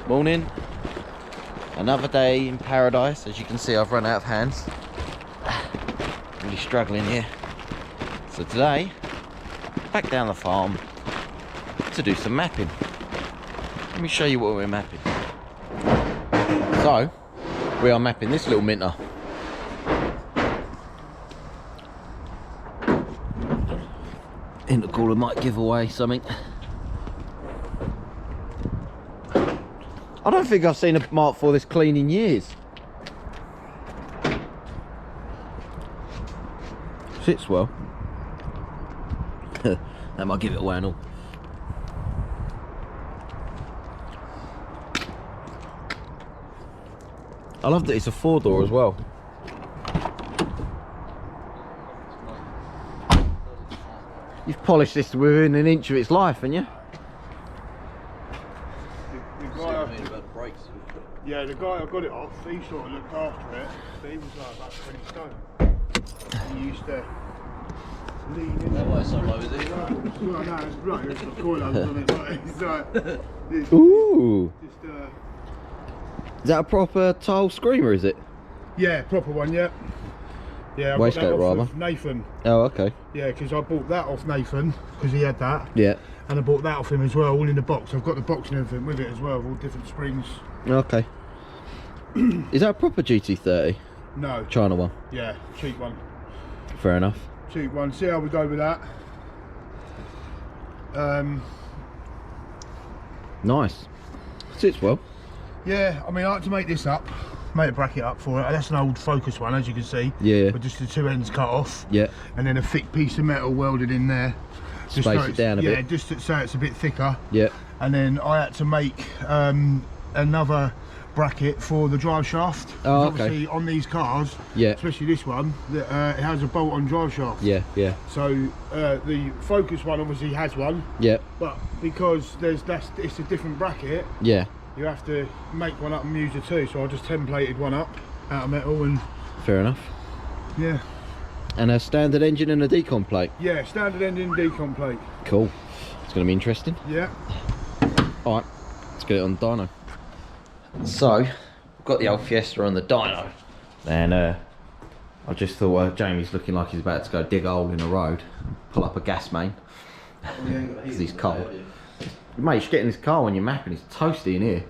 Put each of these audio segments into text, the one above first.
Morning. Another day in paradise. As you can see, I've run out of hands. Really struggling here. So today, back down the farm to do some mapping. Let me show you what we're mapping. So, we are mapping this little minter. Intercooler might give away something. I don't think I've seen a Mark IV this clean in years. Sits well. That might give it away and all. I love that it's a 4-door as well. You've polished this within an inch of its life, haven't you? Yeah, the guy I got it off, he sort of looked after it, but he was like about 20 stone. He used to lean in. Why it's so low, is it? Well, no, it's right, it's got coilovers on it, but it's like... It's Ooh! Just, is that a proper tile screamer, is it? yeah, proper one, yeah. Yeah, I got that Waistcoat off rather. of Nathan. Oh, okay. Yeah, because I bought that off Nathan, because he had that. Yeah. And I bought that off him as well, all in the box. I've got the box and everything with it as well, all different springs. Okay. Is that a proper GT30? No. China one? Yeah, cheap one. Fair enough. Cheap one. See how we go with that. Nice. Sits well. Yeah, I mean, I like to make this up. Made a bracket up for it. That's an old Focus one, as you can see. Yeah. With just the two ends cut off. Yeah. And then a thick piece of metal welded in there. Space it down a bit. Yeah, just so it's a bit thicker. Yeah. And then I had to make another bracket for the drive shaft. Oh, okay. Obviously, on these cars, Yeah. especially this one, it has a bolt-on drive shaft. Yeah, yeah. So the Focus one obviously has one. Yeah. But because it's a different bracket. Yeah. You have to make one up and use the two, so I just templated one up out of metal and... Fair enough. Yeah. And a standard engine and a decon plate? Yeah, standard engine decon plate. Cool. It's going to be interesting. Yeah. Alright, let's get it on the dyno. So, we've got the old Fiesta on the dyno. And I just thought Jamie's looking like he's about to go dig a hole in the road. Pull up a gas main. Because he's cold. Mate, you should get in this car when you're mapping, it's toasty in here.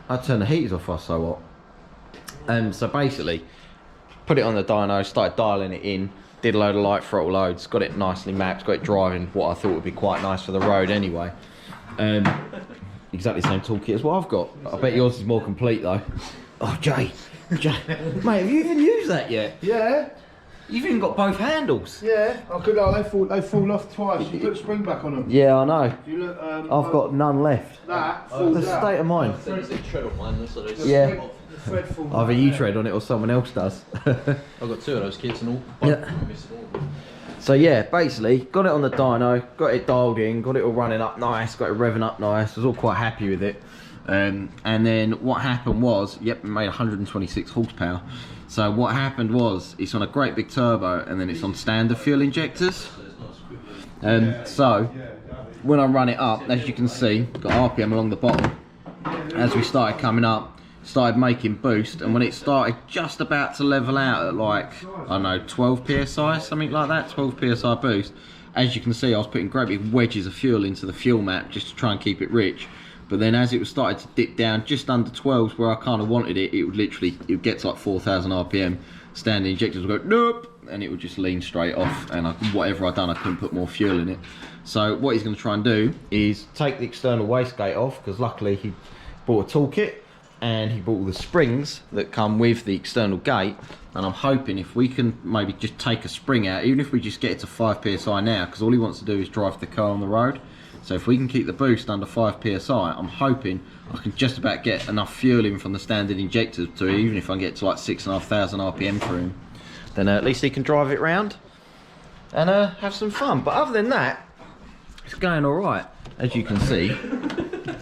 I turn the heaters off, I so hot. So basically, put it on the dyno, started dialing it in, did a load of light throttle loads, got it nicely mapped, got it driving what I thought would be quite nice for the road anyway. Exactly the same toolkit as what I've got. I bet yours is more complete though. Oh, Jay. Mate, have you even used that yet? Yeah. You've even got both handles. Yeah. I could. They fall off twice. You put spring back on them. Yeah, I know. You look, I've got none left. that falls The out. state of mind. Tread on mine, so they Yeah. The thread falls Either out, you yeah. tread on it or someone else does. I've got two of those kits and all. Yeah. So yeah, basically, got it on the dyno, got it dialed in, got it all running up nice, got it revving up nice, was all quite happy with it. And then what happened was, yep, it made 126 horsepower. So what happened was, it's on a great big turbo and then it's on standard fuel injectors. So when I run it up, as you can see, got RPM along the bottom. As we started coming up, started making boost, and when it started just about to level out at like, I don't know, 12 psi, something like that, 12 psi boost, as you can see I was putting great big wedges of fuel into the fuel map just to try and keep it rich. But then as it was starting to dip down just under 12s where I kind of wanted it, it would get to like 4,000 RPM, standard injectors would go nope, and it would just lean straight off, and whatever I'd done I couldn't put more fuel in it. So what he's going to try and do is take the external wastegate off, because luckily he bought a toolkit and he bought all the springs that come with the external gate, and I'm hoping if we can maybe just take a spring out, even if we just get it to 5 psi now, because all he wants to do is drive the car on the road. So if we can keep the boost under 5 psi, I'm hoping I can just about get enough fuel in from the standard injectors to, even if I can get to like 6,500 RPM for him, then at least he can drive it round and have some fun. But other than that, it's going all right, as you can see.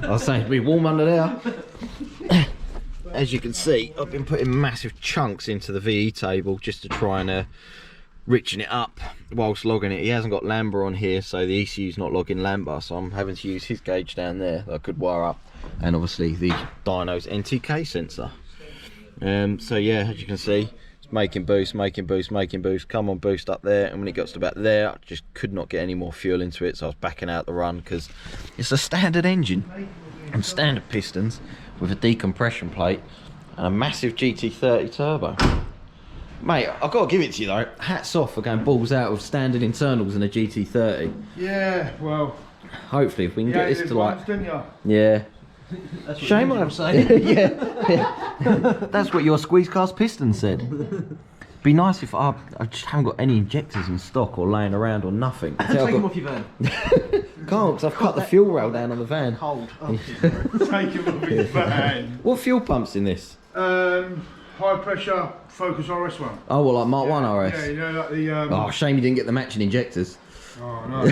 I was saying it'd be warm under there. As you can see, I've been putting massive chunks into the VE table just to try and richen it up whilst logging it. He hasn't got Lambda on here, so the ECU's not logging Lambda, so I'm having to use his gauge down there that I could wire up and obviously the dyno's NTK sensor. So yeah, as you can see, it's making boost, come on, boost up there, and when it got to about there, I just could not get any more fuel into it, so I was backing out the run, because it's a standard engine and standard pistons with a decompression plate and a massive GT30 turbo. Mate, I've got to give it to you though, hats off for going balls out with standard internals in a GT30. Yeah, well, Hopefully if we can get this to like... didn't you? Yeah. That's what Shame you I were saying. yeah. That's what your squeeze cast piston said. Be nice if I just haven't got any injectors in stock or laying around or nothing. Take them off your van. Can't, because I've cut the fuel rail down on the van. Cold. Take him off his van. What fuel pump's in this? High pressure Focus RS one. Oh, well, like Mark 1 RS? Yeah, you know, like the... Oh, shame you didn't get the matching injectors. Oh, no.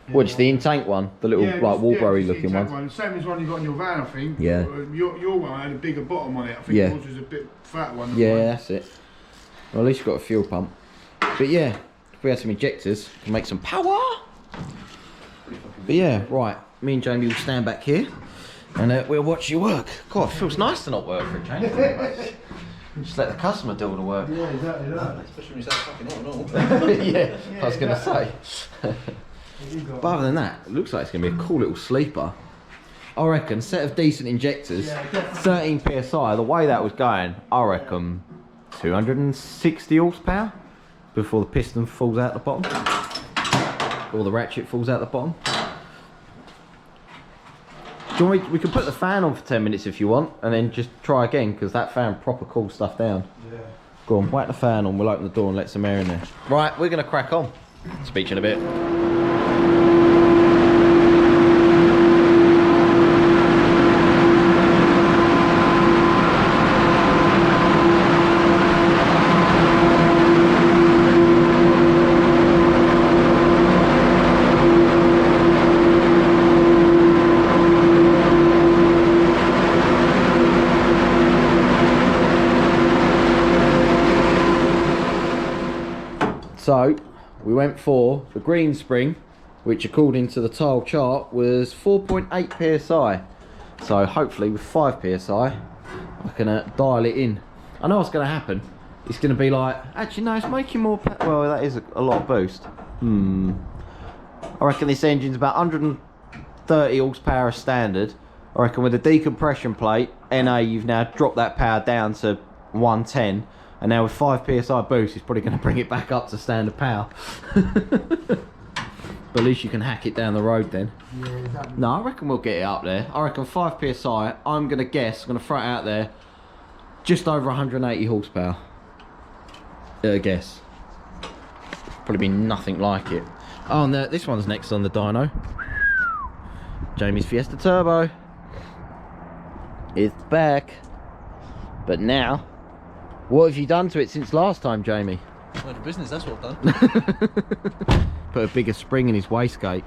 What, just the in-tank one? The little, Yeah, like, Walbury just the looking intact one? one. Same as one you got on your van, I think. Yeah. Your one had a bigger bottom on it. I think Yeah. yours was a bit fat one. Yeah, that's it. Well, at least you've got a fuel pump. But yeah, if we had some injectors, we can make some power. But yeah, right. Me and Jamie will stand back here and we'll watch you work. God, it feels nice to not work for a change. Just let the customer do all the work. Yeah, exactly that. Especially when you start fucking on and all. Yeah, I was going to say. But other than that, it looks like it's going to be a cool little sleeper. I reckon, set of decent injectors, 13 psi, the way that was going, I reckon 260 horsepower before the piston falls out the bottom. Or the ratchet falls out the bottom. Do you want we can put the fan on for 10 minutes if you want, and then just try again, because that fan proper cools stuff down. Yeah. Go on, whack the fan on, we'll open the door and let some air in there. Right, we're going to crack on. Speak to you in a bit. So, we went for the green spring, which according to the tile chart was 4.8 psi. So hopefully with 5 psi, I can dial it in. I know what's going to happen. It's going to be like, actually no, it's making more well, that is a lot of boost. I reckon this engine's about 130 horsepower standard. I reckon with the decompression plate, NA, you've now dropped that power down to 110. And now with 5 psi boost, it's probably going to bring it back up to standard power. But at least you can hack it down the road then. Yeah, exactly. No, I reckon we'll get it up there. I reckon 5 psi, I'm going to guess, I'm going to throw it out there, just over 180 horsepower. Guess. Probably be nothing like it. Oh, and this one's next on the dyno. Jamie's Fiesta Turbo. It's back. But now, what have you done to it since last time, Jamie? Went to business, that's what I've done. Put a bigger spring in his wastegate.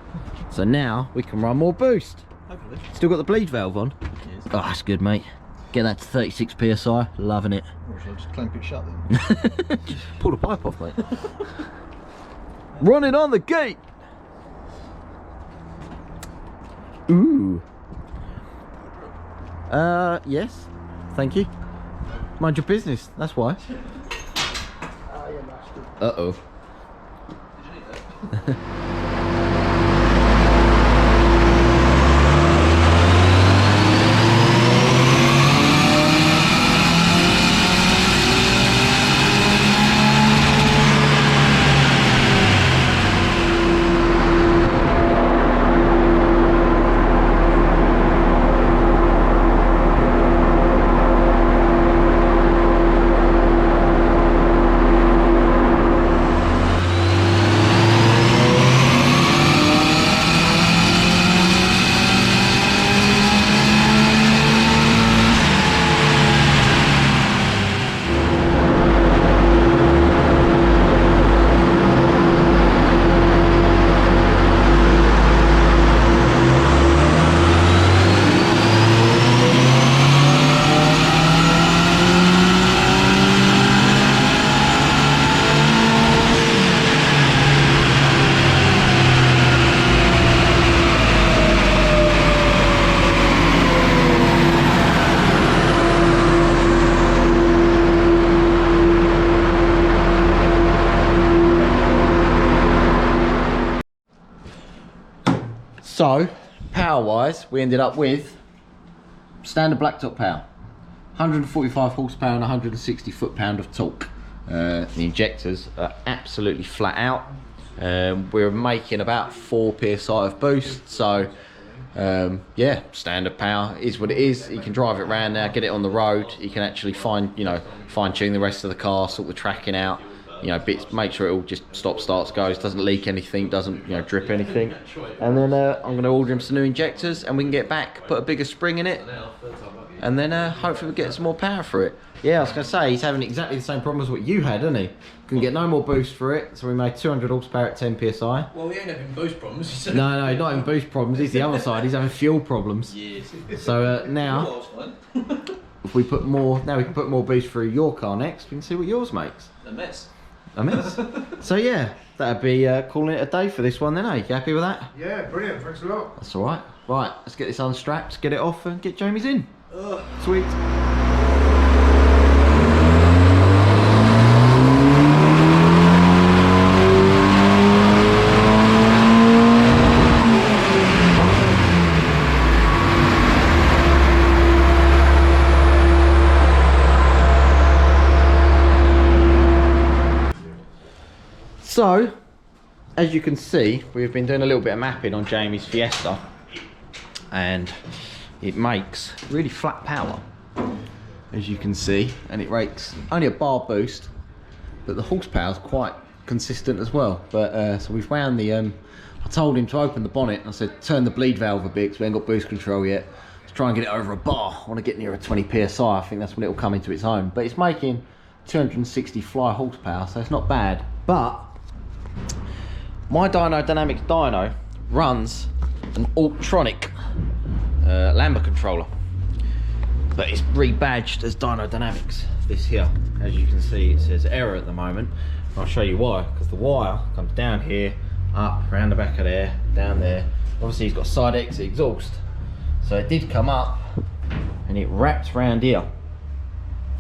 So now we can run more boost. Hopefully. Still got the bleed valve on. Yes. Oh, that's good, mate. Get that to 36 psi. Loving it. Or should I just clamp it shut then? Pull the pipe off, mate. Running on the gate. Ooh. Yes. Thank you. Mind your business. That's why. Uh-oh. Did you need that? So, power-wise, we ended up with standard blacktop power, 145 horsepower and 160 foot-pound of torque. The injectors are absolutely flat out. We're making about 4 psi of boost, so yeah, standard power is what it is. You can drive it around now, get it on the road. You can actually fine-tune the rest of the car, sort the tracking out, bits, make sure it all just stops, starts, goes, doesn't leak anything, doesn't drip anything. And then I'm going to order him some new injectors, and we can get back, put a bigger spring in it, and then hopefully we'll get some more power for it. Yeah, I was going to say, he's having exactly the same problem as what you had, isn't he? Couldn't get no more boost for it, so we made 200 horsepower at 10 psi. Well, we ain't having boost problems. No, he's not having boost problems. He's the other side. He's having fuel problems. Yes. So now, if we put more, now we can put more boost through your car next. We can see what yours makes. A mess. A mess. So yeah, that'd be calling it a day for this one then, eh? You happy with that? Yeah, brilliant. Thanks a lot. That's all right. Right, let's get this unstrapped, get it off, and get Jamie's in. Sweet. So, as you can see, we've been doing a little bit of mapping on Jamie's Fiesta, and it makes really flat power, as you can see, and it rakes only a bar boost, but the horsepower is quite consistent as well. But so we've wound the, I told him to open the bonnet, and I said turn the bleed valve a bit because we ain't got boost control yet. Let's try and get it over a bar. I want to get near a 20 psi. I think that's when it will come into its own. But it's making 260 fly horsepower, so it's not bad. But my Dyno Dynamics dyno runs an Altronic Lambda controller, but it's rebadged as Dyno Dynamics. This here, as you can see, it says error at the moment. I'll show you why. Because the wire comes down here, up, around the back of there, down there. Obviously he's got side exit exhaust, so it did come up and it wrapped round here,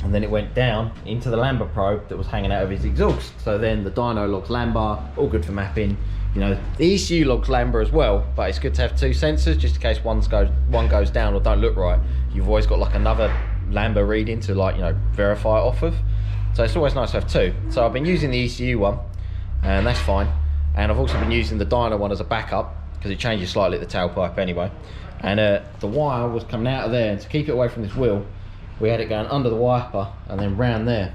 and then it went down into the Lambda probe that was hanging out of his exhaust. So then the dyno logs Lambda, all good for mapping. The ECU logs Lambda as well, but it's good to have 2 sensors just in case one goes down or don't look right. You've always got like another Lambda reading to verify it off of. So it's always nice to have 2. So I've been using the ECU one, and that's fine. And I've also been using the dyno one as a backup because it changes slightly at the tailpipe anyway. And the wire was coming out of there, and to keep it away from this wheel, we had it going under the wiper and then round there.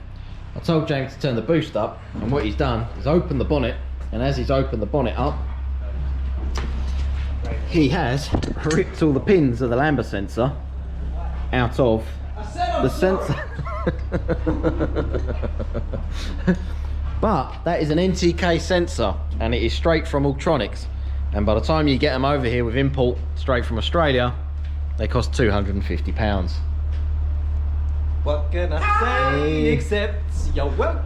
I told James to turn the boost up, and what he's done is open the bonnet, and as he's opened the bonnet up, he has ripped all the pins of the Lambda sensor out of the sensor. But that is an NTK sensor, and it is straight from Altronics, and by the time you get them over here with import straight from Australia, they cost £250. What can I say except you're welcome?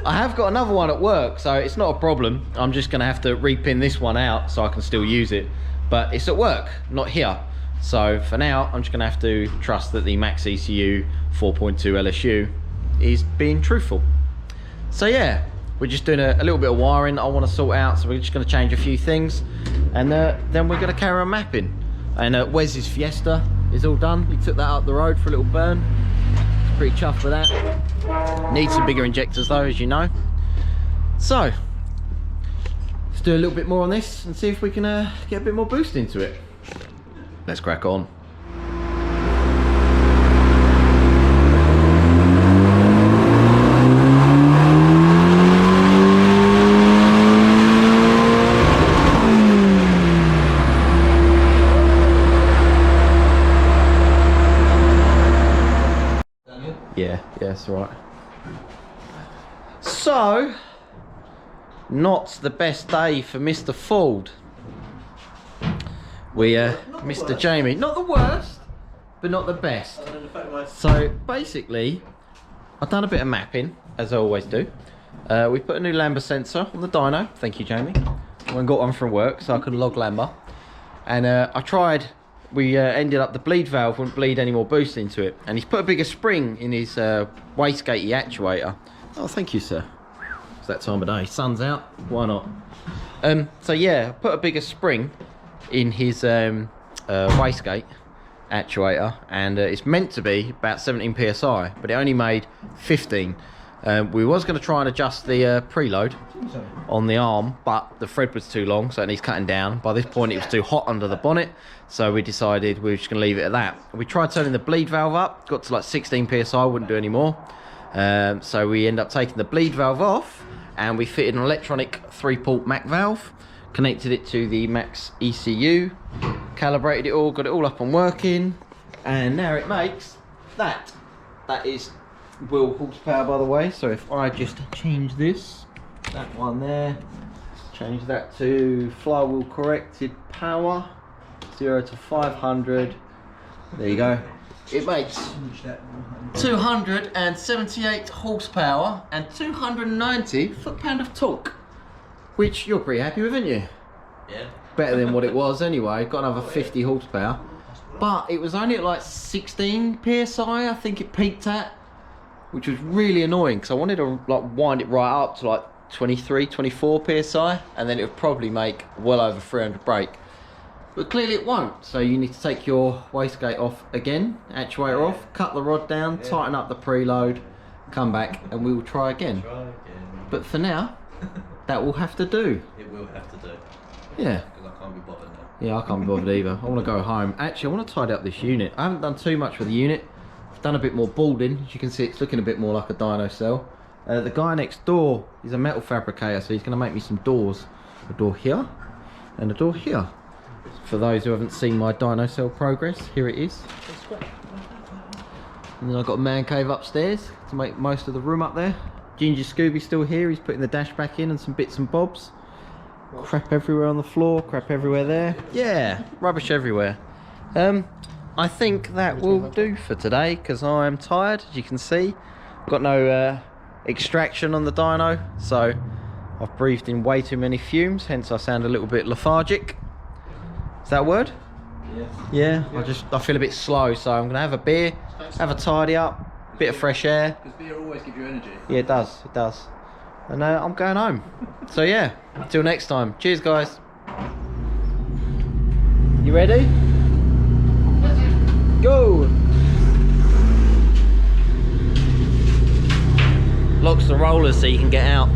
I have got another one at work, so it's not a problem. I'm just going to have to repin this one out so I can still use it. But it's at work, not here. So for now, I'm just going to have to trust that the Max ECU 4.2 LSU is being truthful. So yeah, we're just doing a little bit of wiring I want to sort out. So we're just going to change a few things, and then we're going to carry on mapping. And Wes's Fiesta is all done. He took that up the road for a little burn. He's pretty chuffed with that. Needs some bigger injectors though, as you know. So let's do a little bit more on this and see if we can get a bit more boost into it. Let's crack on. Yeah, that's right. So, not the best day for Mr. Ford. Mr. Jamie, not the worst, but not the best. So basically, I've done a bit of mapping, as I always do. We put a new Lambda sensor on the dyno. Thank you, Jamie. I went and got one from work so I could log Lambda. And I tried. We ended up the bleed valve wouldn't bleed any more boost into it, and he's put a bigger spring in his wastegatey actuator. Oh, thank you, sir. It's that time of day. Sun's out. Why not? So yeah, put a bigger spring in his wastegate actuator, and it's meant to be about 17 psi, but it only made 15. We was going to try and adjust the preload on the arm, but the thread was too long, so it needs cutting down. By this point it was too hot under the bonnet, so we decided we were just going to leave it at that. We tried turning the bleed valve up, got to like 16 psi, wouldn't do any more. So we end up taking the bleed valve off, and we fitted an electronic 3-port Mac valve, connected it to the Mac's ECU, calibrated it all, got it all up and working, and now it makes that. That is wheel horsepower, by the way. So if I just change this, that one there, change that to flywheel corrected power, 0 to 500, there you go. It makes 278 horsepower and 290 foot-pound of torque, which you're pretty happy with, aren't you? Yeah. Better than what it was anyway. Got another 50 horsepower, but it was only at like 16 psi, I think it peaked at, which was really annoying because I wanted to like wind it right up to like 23, 24 psi, and then it would probably make well over 300 brake. But clearly it won't, so you need to take your wastegate off again, actuator off, cut the rod down, tighten up the preload, come back, and we will try again. But for now, that will have to do. It will have to do. Yeah. Because I can't be bothered now. Yeah, I can't be bothered either. I want to go home. Actually, I want to tidy up this unit. I haven't done too much with the unit. I've done a bit more balding. As you can see, it's looking a bit more like a dyno cell. The guy next door is a metal fabricator, so he's going to make me some doors. A door here, and a door here. For those who haven't seen my dyno cell progress, here it is. And then I've got a man cave upstairs to make most of the room up there. Ginger Scooby's still here. He's putting the dash back in and some bits and bobs. Crap everywhere on the floor, crap everywhere there. Yeah, rubbish everywhere. I think that will do for today because I'm tired, as you can see. Got no extraction on the dyno, so I've breathed in way too many fumes, hence I sound a little bit lethargic. Is that a word? Yeah. Yeah, I feel a bit slow, so I'm gonna have a beer, have a tidy up, bit of fresh air. Because beer always gives you energy. Yeah, it does, it does. And I'm going home. So yeah, until next time. Cheers, guys. You ready? Go! Locks the rollers so you can get out.